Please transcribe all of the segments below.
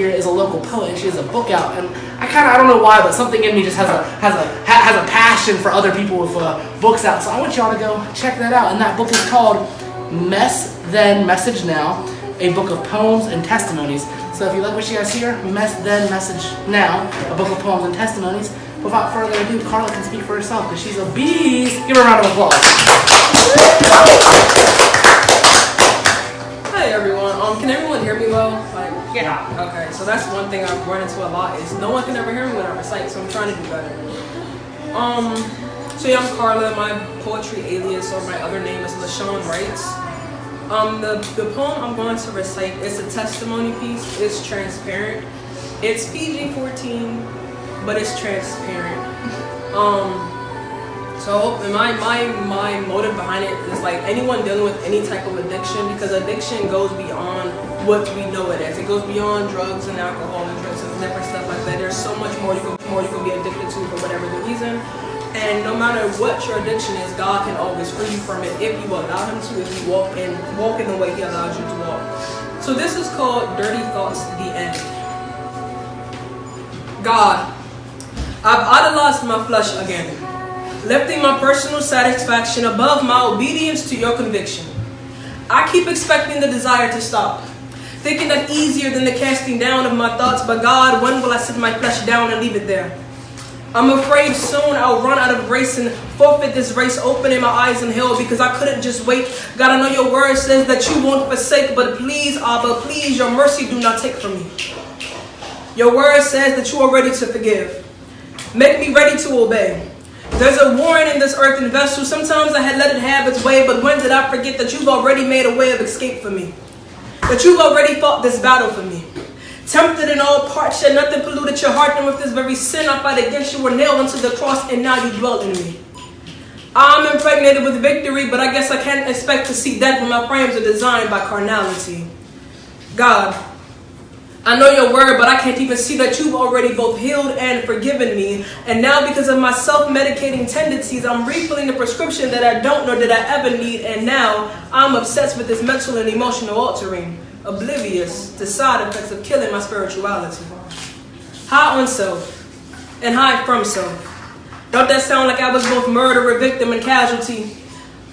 here is a local poet, and she has a book out. And I don't know why, but something in me just has a passion for other people with books out. So I want y'all to go check that out. And that book is called Mess Then Message Now, a book of poems and testimonies. So if you like what you guys hear, Mess Then Message Now, a book of poems and testimonies. Without further ado, Carla can speak for herself because she's a beast. Give her a round of applause. Hi everyone. Can everyone hear me well? Yeah. Okay, so that's one thing I've run into a lot is no one can ever hear me when I recite, so I'm trying to do better. So yeah, I'm Carla. My poetry alias or my other name is La'ShounWrites. The poem I'm going to recite is a testimony piece. It's transparent. It's PG-14. But it's transparent. So my motive behind it is like anyone dealing with any type of addiction, because addiction goes beyond what we know it as. It goes beyond drugs and alcohol and drugs and different stuff like that. There's so much more you can be addicted to for whatever the reason. And no matter what your addiction is, God can always free you from it if you allow Him to, if you walk in the way He allows you to walk. So this is called Dirty Thoughts, the End. God, I've idolized my flesh again, lifting my personal satisfaction above my obedience to your conviction. I keep expecting the desire to stop, thinking that easier than the casting down of my thoughts, but God, when will I sit my flesh down and leave it there? I'm afraid soon I'll run out of grace and forfeit this race, opening my eyes in hell because I couldn't just wait. God, I know your word says that you won't forsake, but please, Abba, please, your mercy do not take from me. Your word says that you are ready to forgive. Make me ready to obey. There's a warring in this earthen vessel. Sometimes I had let it have its way, but when did I forget that you've already made a way of escape for me? That you've already fought this battle for me. Tempted in all parts, yet nothing polluted your heart, and with this very sin I fight against you were nailed unto the cross, and now you dwell in me. I'm impregnated with victory, but I guess I can't expect to see death when my frames are designed by carnality. God, I know your word, but I can't even see that you've already both healed and forgiven me. And now because of my self-medicating tendencies, I'm refilling the prescription that I don't know that I ever need. And now I'm obsessed with this mental and emotional altering, oblivious to side effects of killing my spirituality. High on self and high from self. Don't that sound like I was both murderer, victim, and casualty?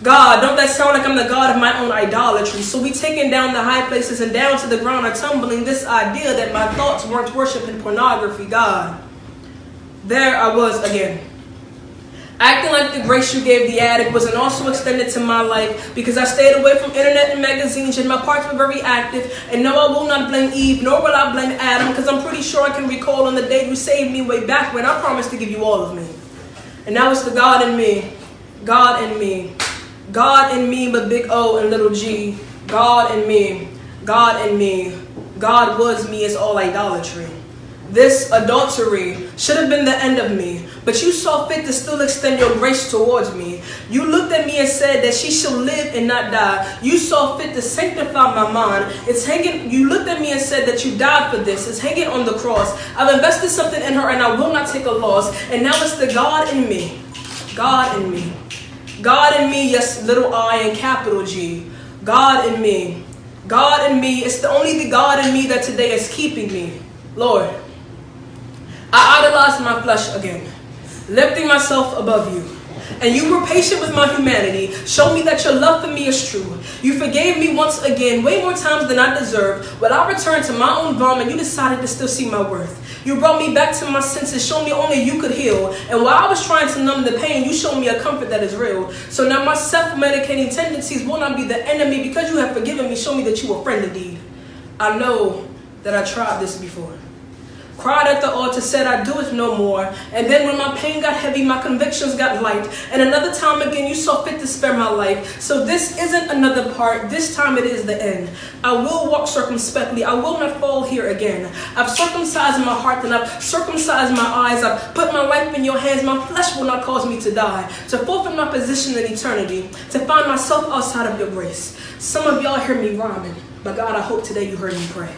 God, don't that sound like I'm the God of my own idolatry? So we taking down the high places and down to the ground are tumbling this idea that my thoughts weren't worshiping pornography. God, there I was again. Acting like the grace you gave the addict wasn't also extended to my life because I stayed away from internet and magazines and my parts were very active. And no, I will not blame Eve, nor will I blame Adam, because I'm pretty sure I can recall on the day you saved me way back when I promised to give you all of me. And now it's the God in me, God in me. God in me, but big O and little g. God in me, God in me. God was me is all idolatry. This adultery should have been the end of me, but you saw fit to still extend your grace towards me. You looked at me and said that she shall live and not die. You saw fit to sanctify my mind. It's hanging. You looked at me and said that you died for this. It's hanging on the cross. I've invested something in her and I will not take a loss. And now it's the God in me, God in me. God in me, yes, little I and capital G. God in me. God in me. It's only the God in me that today is keeping me. Lord, I idolized my flesh again, lifting myself above you. And you were patient with my humanity. Show me that your love for me is true. You forgave me once again, way more times than I deserved. When I returned to my own vomit, you decided to still see my worth. You brought me back to my senses, showed me only you could heal. And while I was trying to numb the pain, you showed me a comfort that is real. So now my self-medicating tendencies will not be the enemy. Because you have forgiven me, show me that you are a friend indeed. I know that I tried this before. Cried at the altar, said I do it no more. And then when my pain got heavy, my convictions got light. And another time again, you saw fit to spare my life. So this isn't another part. This time it is the end. I will walk circumspectly. I will not fall here again. I've circumcised my heart and I've circumcised my eyes. I've put my life in your hands. My flesh will not cause me to die. To forfeit my position in eternity. To find myself outside of your grace. Some of y'all hear me rhyming. But God, I hope today you heard me pray.